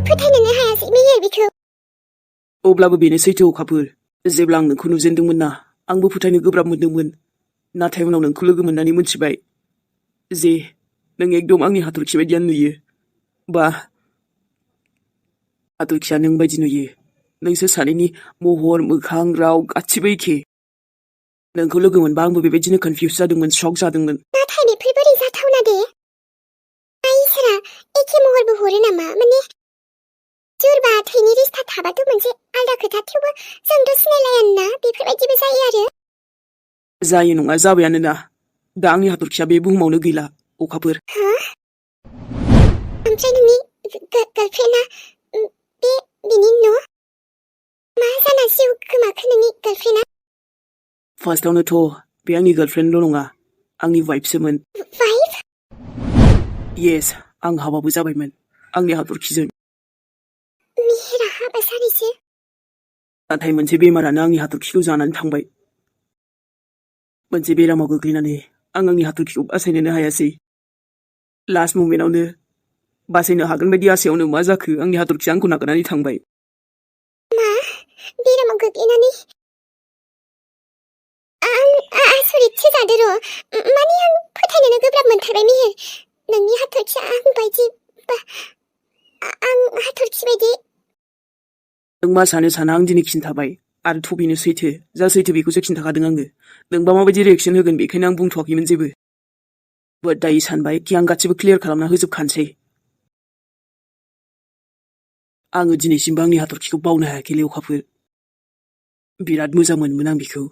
फोथायनोनो हायासै मेहेर बिखौ। अब्लाबो बेनो सैथो अखाफोर। जेब्ला आं नोंखौ नुजेनदोंमोन ना, आंबो फोथायनो गोब्राब मोनदोंमोन। नाथाय उनाव नोंखौ लोगो मोननानै मोनथिबाय जे नों एकदम आंनि हाथरखि बायदियानो नुयो। बा हाथरखिया नों बायदि नुयो। नोंसोर सानैनि महर, मोखां, राव गासिबो एखे। नोंखौ लोगो मोनबा आंबो बेबायदिनो कनफिउज जादोंमोन, शक जादोंमोन। नाथाय बेफोर बोरै जाथावना दे? इसोरा एखे महरबो हरो नामा? माने सोरबा थैनि रिस्ता थाबाथ' मोनसे आलदा खोथा, थेवबो जोंथ' सिनायलायाना, बेफोरबायदिबो जायो आरो। जायो नङा जाबायानो ना। दा आंनि हाथरखिया बे बुहुमावनो गैला अखाफोर। हा? ओमफ्राय नोंनि गार्लफ्रेन्डआ बिनि न'? मा जाना जिउ गोमाखो नोंनि गार्लफ्रेन्डआ? फार्स्टआवनोथ' बे आंनि गार्लफ्रेन्डल' नङा, आंनि वाइफसोमोन। वाइफ? येस, आं हाबाबो जाबायमोन आंनि हाथरखिजों। मेहेरा हाबा जानायसो? नाथाय मोनसे बेमारानो आंनि हाथरखिखौ जानानै थांबाय। मोनसे बेरामाव गोग्लैनानै आं आंनि हाथरखिखौ बासायनोनो हायासै। लास्ट मोमेन्टआवनो बासायनो हागोन बायदि आसायावनो मा जाखो, आंनि हाथरखिया आंखौ नागारनानै थांबाय। मा? बेरामाव गोग्लैनानै? आं आसरितसो जादो र'। माने आं फोथायनोनो गोब्राब मोनथारबाय मेहेर। नोंनि हाथरखिया आं बायदि, आं हाथरखि बायदि। नों मा सानो साना आं दिनै खिन्थाबाय, आरो थ' बेनो सैथो। जा सैथो बेखौसो खिन्थाखादों आङो। नोंबा माबायदि रिएक्सन होगोन बेखायनो आं बुंथ'वाखैमोन जेबो। बाट दायो सानबाय कि आं गासिबो क्लियार खालामना होजोबखानोसै। आङो दिनैसिमबो आंनि हाथरखिखौ बावनो हायाखैलै अखाफोर। बिराद मोजां मोनोमोन आं बिखौ।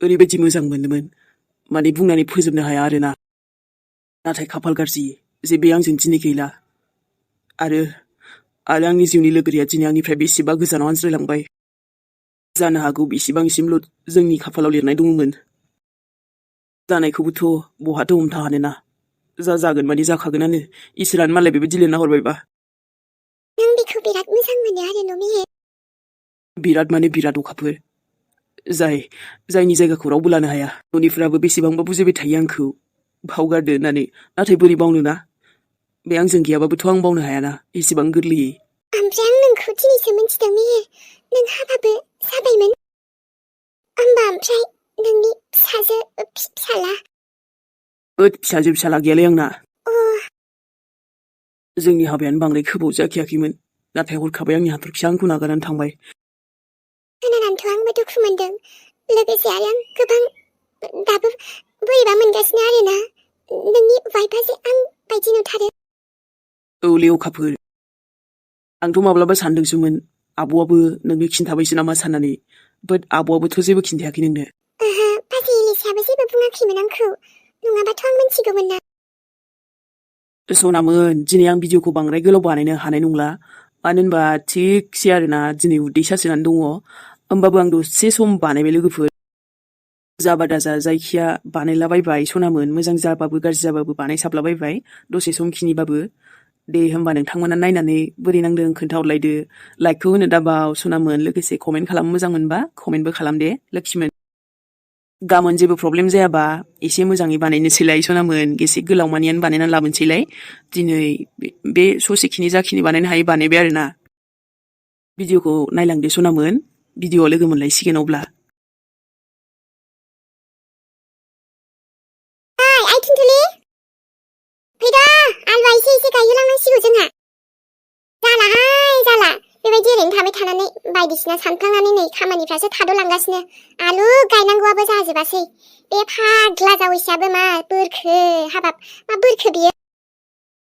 ओरैबायदि मोजां मोनोमोन, माने बुंनानै फोजोबनो हाया आरोना। नाथाय खाफाल गाज्रि जे बे आंजों दिनै गैला। आरो आंनि जिउनि लोगोरिया दिनै आंनिफ्राय बेसेबा गोजानाव आनज्रायलांबाय। जानो हागौ बेसेबांसिमल' जोंनि खाफालाव लिरनाय दंमोन। जानायखौबोथ' बहाथो हमथा हानोना। जा जागोन माने जाखागोनानो। इसोरानो मालाय बेबायदि लिरना हरबायबा। नों बिखौ बिराद मोजां मोनो आरो न' मेहेर? बिराद माने बिराद अखाफोर। जायनि जायगाखौ रावबो लानो हाया। न'निफ्राबो बेसेबांबा बुजायबाय थायो आंखौ बावगारदो होननानै। नाथाय बोरै बावनो ना? बे आंजों गैयाबाबोथ' आं बावनो हायाना एसेबां गोरलैयै। ओमफ्राय आं नोंखौ दिनैसो मिन्थिदों मेहेर। नों हाबाबो जाबायमोन? होमबा ओमफ्राय नोंनि फिसाला? फिसाजो फिसाला गैयालै आंना। अ। जोंनि हाबायानो बांद्राय गोबाव जाखायाखैमोन। नाथाय हरखाबै आंनि हाथरखिया आंखौ नागारनानै थांबाय। खोनानानैथ' आंबो दुखु मोनदों। लोगोसे आरो आं गोबां दाबो बोरैबा मोनगासिनो आरोना। नोंनि वाइफआ जे आं बायदि नुथारो। औलै अखाफोर। आंथ' माब्लाबा सानदोंसोमोन आब'आबो नोंनो खिन्थाबायसो नामा साननानै। बाट आब'आबोथ' जेबो खिन्थायाखै नोंनो। ओहो, बाजै एलिसायाबो जेबो बुङाखैमोन आंखौ। नङाबाथ' आं मिन्थिगौमोन ना। सनामोन, दिनै आं भिडिअखौ बांद्राय गोलाव बानायनो हानाय नंला। मानो होनबा थिगसे आरोना दिनै उदै सासोनानै दङ। होमबाबो आं दसे सम बानायबाय लोगोफोर। जाबा दाजा जायखिया बानायलाबायबाय सनामोन। मोजां जाबाबो गाज्रि जाबाबो बानायसाबलाबायबाय दसे समखिनिबाबो। दे होमबा नोंथांमोना नायनानै बोरै नांदों खोन्थाहरलायदो। लाइकखौ होनो दाबाव सनामोन। लोगोसे कमेन्ट खालामनो मोजां मोनबा कमेन्टबो खालाम दे लोक्षिमोन। गाबोन जेबो प्रब्लेम जायाबा एसे मोजाङै बानायनोसैलाय सनामोन। एसे गोलाव मानियानो बानायनानै लाबोनोसैलाय। दिनै बे ससेखिनि जाखिनि बानायनो हायो बानायबाय आरोना। भिडिअखौ नायलांदो सनामोन। भिडिअआव लोगो मोनलायसिगोन अब्ला। आइ थिन्थुलि फैदा, आलुआ एसे गायहोलांनांसिगौ जोंहा। जालाहाय जाला। बेबायदि ओरैनो थाबाय थानानै बायदिसिना सानफ्लांनानै नै खामानिफ्रासो थाद'लांगासिनो। आलु गायनांगौआबो जाजोबासै। बे फाग्ला जावैसोआबो मा बोरखो, हाबाब मा बोरखो बियो।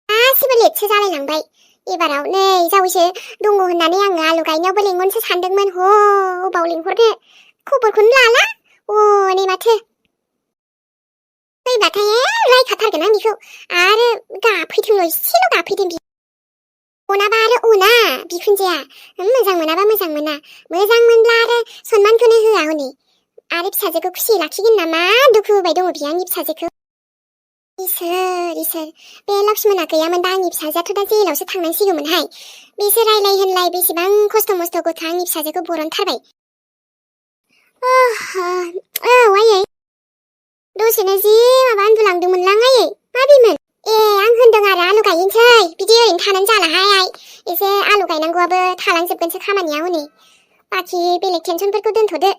गासिबो लेटसो जालायलांबाय। एबाराव नै जावैसो दङ होननानै आङो आलु गायनायावबो लेंहरनोसो सानदोंमोन। अबाव लेंहरनो, खबरखौनो लाला। नै माथो फैबाथाय रायखाथारगोन आं बिखौ। आरो गाफैथोंल', एसेल' गाफैथों बि। अनाबा आरो अना बिखुनजोआ। मोजां मोनाबा मोजां मोना। मोजां मोनब्ला आरो सनमानखौनो होआ हनै। आरो फिसाजोखौ खुसियै लाखिगोन नामा दुखु होबाय दङ बियो आंनि फिसाजोखौ। इसोर बे लक्ष्मणआ गैयामोनबा आंनि फिसाजोआथ' दा जेलावसो थांनांसिगौमोनहाय। बेसो रायलाय होनलाय बेसेबां खस्थ' मस्थ' गथ' आंनि फिसाजोखौ बरनथारबाय। औ आयै, दसेनो जि माबा उन्दुलांदोंमोनलां आयै। माबेमोन? ए आं होनदों आरो आलु गायनोसै। बिदि ओरैनो थानानै जालाहाय आइ। एसे आलु गायनांगौआबो थालांजोबगोनसो खामानिया हनै बाखि बेलेग टेनसनफोरखौ दोनथ'दो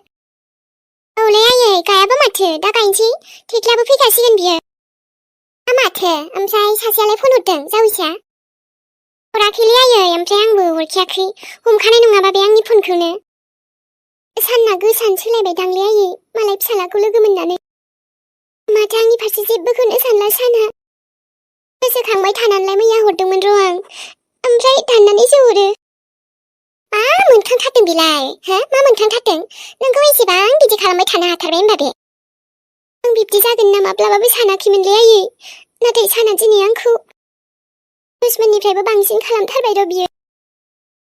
औलै आयै गायाबा माथो दा गायनोसै थेख्लाबो फैखासिगोन बियो माथो ओमफ्राय सासेयालाय फन हरदों जावैसोआ हराखैलै आयै ओमफ्राय आंबो हरखायाखै हमखानाय नङाबा बे आंनि फनखौनो सानना गोसानो सोलायबाय दांलै आयै मालाय फिसालाखौ लोगो मोननानै माथो आंनि फारसे जेबोखौनो सानला साना गोसोखांबाय थानानैलाय मैया हरदोंमोन र' आं ओमफ्राय दाननानैसो हरो मा मोनखांथारदों बेलाय हो मा मोनखांथारदों नोंखौ एसेबां बिदि खालामबाय थानो हाथारबाय होनबा बे आं बिब्दि जागोन ना माब्लाबाबो सानाखैमोनलै आयै नाथाय साना दिनै आंखौ दुश्मननिफ्रायबो बांसिन खालामथारबाय र' बियो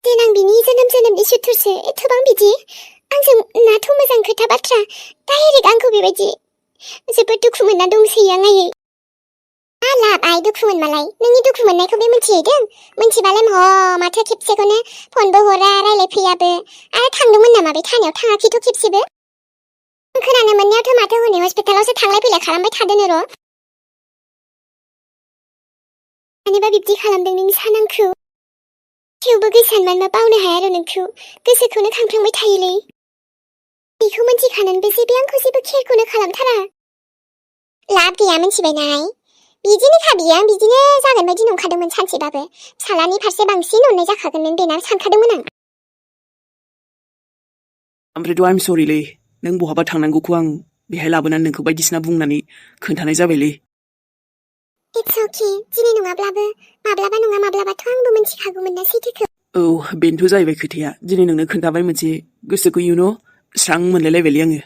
देनां बिनि जोनोमनि सुथुरसो एथबां बिदि आंजों नाथ' मोजां खोथा बाथ्रा डाइरेक्ट आंखौ बेबायदि जोबोद दुखु मोनना दंसोयो आं आयै मा लाब आइ दुखु मोनमालाय नोंनि दुखु मोननायखौ बे मिथिहैदों मिथिबालाय माथो खेबसेखौनो फनबो हरा रायलायफैयाबो आरो थांदोंमोन नामा बे थानायाव थाङाखैथ' खेबसेबो खोनानो मोननायावथ' माथो हनै हस्पिटालावसो थांलाय फैलाय खालामबाय थादोंनो र' मानोबा बिब्दि खालामदों नों सानांखौ थेवबो गोसोआनो मानोबा बावनो हाया आरो नोंखौ गोसोखौनो खांफ्लांबाय थायोलै बेखौ मिथिखानानैबो जे बे आंखौ जेबो केयारखौनो खालामथारा लाब गैया मिथिबायनाय बिदिनोखा बियो आं बिदिनो जागोन बायदि नंखादोंमोन सानसेबाबो फिसालानि फारसे बांसिन अननाय जाखागोन बेना सानखादोंमोन आं ओमफ्रायथ' आइम सरिलै नों बहाबा थांनांगौखौ आं बेहाय लाबोनानै नोंखौ बायदिसिना बुंनानै खोन्थानाय जाबायलै इट्स अके दिनै नङाब्लाबो माब्लाबा नङा माब्लाबाथ' आंबो मिथिखागौमोन ना सैथोखौ औ बेनोथ' जाहैबाय खोथाया दिनै नोंनो खोन्थाबाय मोनसे गोसोखौ स्रां मोनलायलायबायलै आङो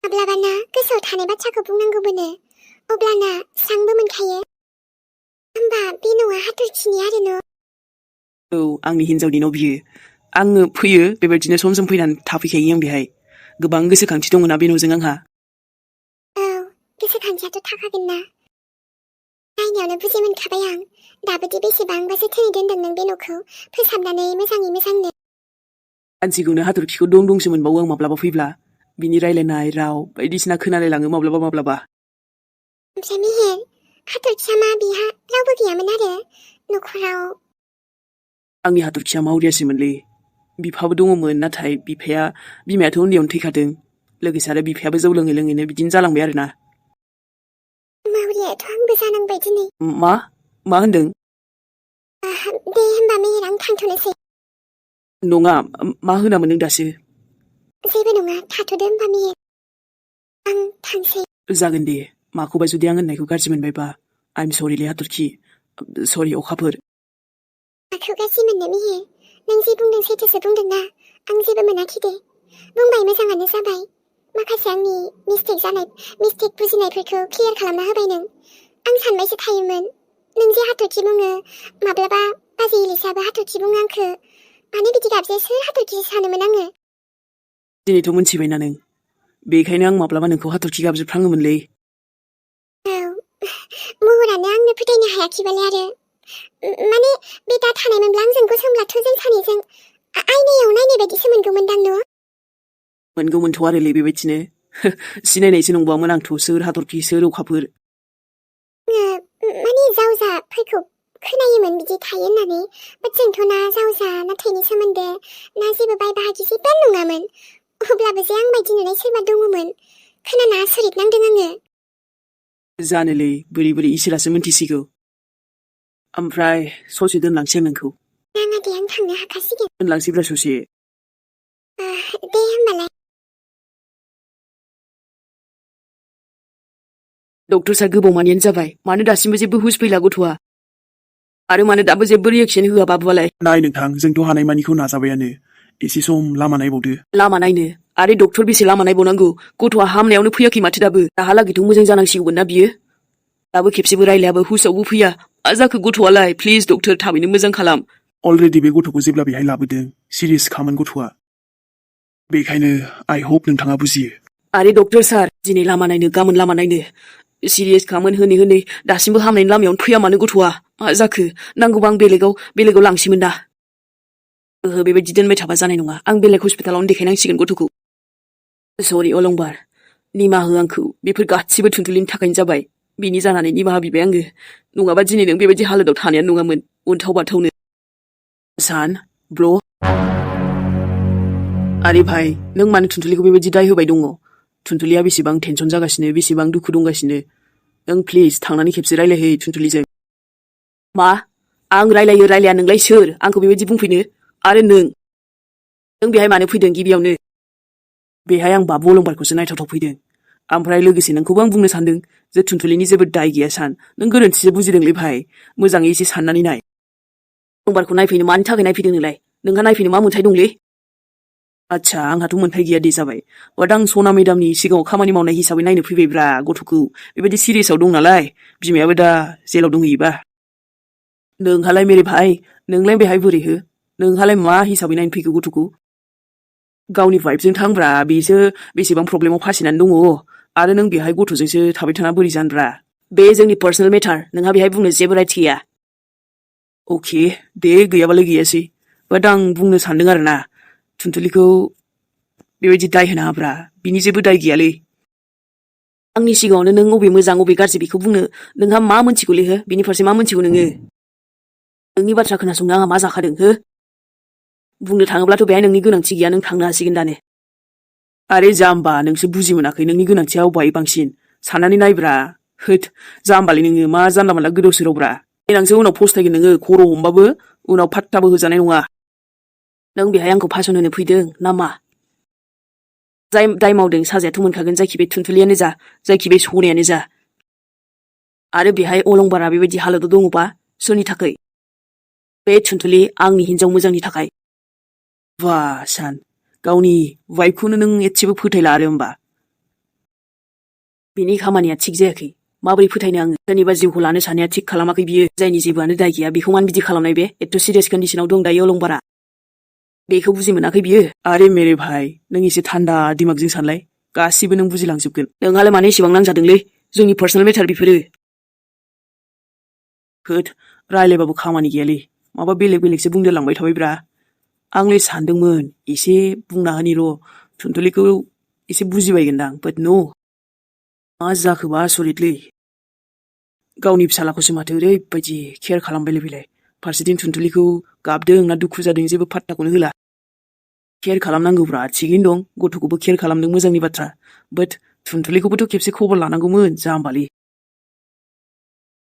माब्लाबाना गोसोआव थानाय बाथ्राखौ बुंनांगौबोनो अब्लाना स्रांबो मोनखायो होमबा बे न'आ हाथरखिनि आरो न' औ आंनि हिन्जावनि न' बियो आङो फैयो बेबायदिनो सम सम फैनानै थाफैखायो आं बेहाय गोबां गोसोखांथि दङ ना बे न'जों आंहा औ गोसोखांथियाथ' थाखागोन ना नायनायावनो बुजि मोनखाबाय आं दाबोदि बेसेबांबा जोथोनै दोनदों नों बे न'खौ फोसाबनानै मोजाङै मोजांनो मानसिखौनो हाथरखिखौ दंसो मोनबावो आं माब्लाबा फैब्ला बिनि रायलायनाय राव बायदिसिना खोनालायलाङो माब्लाबा ओमफ्राय मेहेर हाथरखिया मा बिहा रावबो गैयामोन आरो न'खराव आंनि हाथरखिया मावरियासोमोनलै बिफाबो दङमोन नाथाय बिमायाथ' उन्दैयावनो थैखादों लोगोसे आरो बिफायाबो जौ लोङैनो बिदिनो जालांबाय आरोना मावरियाथ' आंबो जानांबाय दिनै मा होनदों दे होमबा मेहेर आं थांथ'नोसै नङा मा होनामोन नों दासो जेबो नङा थाथ'दो होमबा मेहेर आं थांसै जागोन दे माखौबा जुदि आं होननायखौ गाज्रि मोनबायबा आइम सरिलै हाथरखि सरि अखाफोर माखौ गाज्रि मोननो मेहेर नों जे बुंदों सैथोसो बुंदोंना आं जेबो मोनाखै दे बुंबाय मोजाङानो जाबाय माखासे आंनि मिस्टेक बुजिनायफोरखौ क्लियार खालामना होबाय नों आं सानबायसो थायोमोन नों जे हाथरखि बुङो माब्लाबा बाजै इलिसाबो हाथरखि बुङो आंखो मानो बिदि गाबज्रियो सोर हाथरखि सानोमोन आङो दिनैथ' मोनथिबायना नों बेखायनो आं माब्लाबा नोंखौ हाथरखि गाबज्रिफ्राङोमोनलै औ महरानो आंनो फोथायनो हायाखैबालाय आरो माने बे दा थानायमोनब्ला आंजों गसंब्लाथ' जों सानैजों आयनायाव नायनाय बायदिसो मोनगौमोनदां न' मोनगौमोनथ' आरोलै बेबायदिनो सिनायनायसो नंबावामोन आंथ' सोर हाथरखि सोर अखाफोर माने जावजाफोरखौ खोनायोमोन बिदि थायो होननानै बाट जोंथ' ना जावजा ना थैनि सोमोन्दो ना जेबो बाय बाहागि जेबोआनो नङामोन अब्लाबो जे आं बायदि नुनाय सोरबा दङमोन खोनाना आसरित नांदों आङो जानोलै बोरै इसोरासो मिन्थिसिगौ ओमफ्राय ससे दोनलांसै आं नोंखौ नाङा दे आं थांनो हाखासिगोन दोनलांसैब्रा ससे दे होमबालाय डक्टर सार गोबावमानियानो जाबाय मानो दासिमबो जेबो हुस फैला गथ'आ आरो मानो दाबो जेबो रिएक्सन होआ बाबुआलाय नाय नोंथां जोंथ' हानायमानिखौ नाजाबायानो एसे सम लामा नायबावदो लामा नायनो आरो डक्टर बेसे लामा नायबावनांगौ गथ'आ हामनायावनो फैयाखै माथो दाबो दाहालागैथ' मोजां जानांसिगौमोन ना बियो दाबो खेबसेबो रायलायाबो हुसआवबो फैया मा जाखो गथ'आलाय प्लिज डक्टर थाबैनो मोजां खालाम अलरेडि बे गथ'खौ जेब्ला बेहाय लाबोदों सिरियास खामोन गथ'आ बेखायनो आइ होप नोंथाङा बुजियो आरे डक्टर सार दिनै लामा नायनो गाबोन लामा नायनो सिरियास खामोन होनै दासिमबो हामनायनि लामायावनो फैया मानो गथ'आ मा जाखो नांगौबा आं बेलेगाव लांसैमोन दा ओहो बेबायदि दोनबाय थाबा जानाय नङा आं बेलेग हस्पिटालावनो देखायनांसिगोन गथ'खौ सरि अलंबार निमाहा हो आंखौ बेफोर गासिबो थुनथुलिनि थाखायनो जाबाय बिनि जानानै निमाहा बिबाय आङो नङाबा दिनै नों बेबायदि हालोदाव थानायानो नङामोन उनथाव बाथावनो सान ब्र' आरे भाई नों मानो थुनथुलिखौ बेबायदि दाय होबाय दङ थुनथुलिया बेसेबां टेनसन जागासिनो बेसेबां दुखु दंगासिनो नों प्लिज थांनानै खेबसे रायलायहै थुनथुलिजों मा आं रायलायो रायलाया नोंलाय सोर आंखौ बेबायदि बुंफैनो आरो नों बेहाय मानो फैदों गिबियावनो बेहाय आं बाबु अलंबारखौसो नायथावथाव फैदों ओमफ्राय लोगोसे नोंखौबो आं बुंनो सानदों जे थुनथुलिनि जेबो दाय गैया सान नों गोरोन्थिसो बुजिदोंलै भाइ मोजाङै एसे साननानै नाय अलंबारखौ नायफैनो मानि थाखाय नायफैदों नोंलाय नोंहा नायफैनो मा मोन्थाय दंलै आच्छा आंहाथ' मोन्थाय गैया दे जाबाय बाट आं सना मेदामनि सिगाङाव खामानि मावनाय हिसाबै नायनो फैबायब्रा गथ'खौ बेबायदि सिरियासआव दं नालाय बिमायाबो दा जेलाव दंहैयोबा नोंहालाय मेरे भाइ नोंलाय बेहाय बोरै हो नोंहालाय मा हिसाबै नायनो फैखो गथ'खौ गावनि वाइफजों थांब्रा बेसो बेसेबां प्रब्लेमाव फासिनानै दङ आरो नों बेहाय गथ'जोंसो थाबाय थाना बोरै जानब्रा बे जोंनि पार्सनेल मेटार नोंहा बेहाय बुंनो जेबो राइट गैया अके दे गैयाबालाय गैयासै बाट आं बुंनो सानदों आरोना थुनथुलिखौ बेबायदि दाय होनाङाब्रा बिनि जेबो दाय गैयालै आंनि सिगाङावनो नों अबे मोजां अबे गाज्रि बेखौ बुंनो नोंहा मा मोनथिगौलै हो बिनि फारसे मा मोनथिगौ नोङो नोंनि बाथ्रा खोनासंनो आंहा मा जाखादों हो बुंनो थाङोब्लाथ' बेहाय नोंनि गोनांथि गैया नों थांनो हासिगोन दानो आरे जाम्बा नोंसो बुजि मोनाखै नोंनि गोनांथिया अबाय बांसिन साननानै नायब्रा होद जाम्बालै नोङो मा जानला मोनला गोदाव सोरावब्रा देनांसो उनाव फस्थायगोन नोङो खर' हमबाबो उनाव फात्ताबो होजानाय नङा नों बेहाय आंखौ फासन होनो फैदों ना मा जाय दाय मावदों साजायाथ' मोनखागोन जायखि बे थुनथुलियानो जा जायखि बे सनायानो जा आरो बेहाय अलंबारा बेबायदि हालोदाव दङबा सोरनि थाखाय बे थुनथुलि आंनि हिनजाव मोजांनि थाखाय बा सान गावनि वाइफखौनो नों एसेबो फोथायला आरो होमबा बिनि खामानिया थिग जायाखै माबोरै फोथायनो आङो सोरनिबा जिउखौ लानो साननाया थिग खालामाखै बियो जायनि जेबोआनो दाय गैया बेखौ मानो बिदि खालामनाय बे एथ' सिरियास कन्डिसनाव दं दायो अलंबारा बेखौ बुजि मोनाखै बियो आरे मेरे भाइ नों एसे थान्दा दिमागजों सानलाय गासिबो नों बुजिलांजोबगोन नोंहालाय मानो एसेबां नांजादोंलै जोंनि पार्सनेल मेटार बेफोरो होद रायलायबाबो खामानि गैयालै माबा बेलेग बेलेगसो बुंदेरलांबाय थाबायब्रा आंलाय सानदोंमोन एसे बुंना होनि र' थुनथुलिखौ एसे बुजिबायगोनदां बाट न' मा जाखोबा आसरितलै गावनि फिसालाखौसो माथो ओरैबायदि केयार खालामबायलै बेलाय फारसेथिं थुनथुलिखौ गाबदों ना दुखु जादों जेबो फात्ताखौनो होला केयार खालामनांगौब्रा थिगैनो दं गथ'खौबो केयार खालामदों मोजांनि बाथ्रा बाट थुनथुलिखौबोथ' खेबसे खबर लानांगौमोन जाम्बालै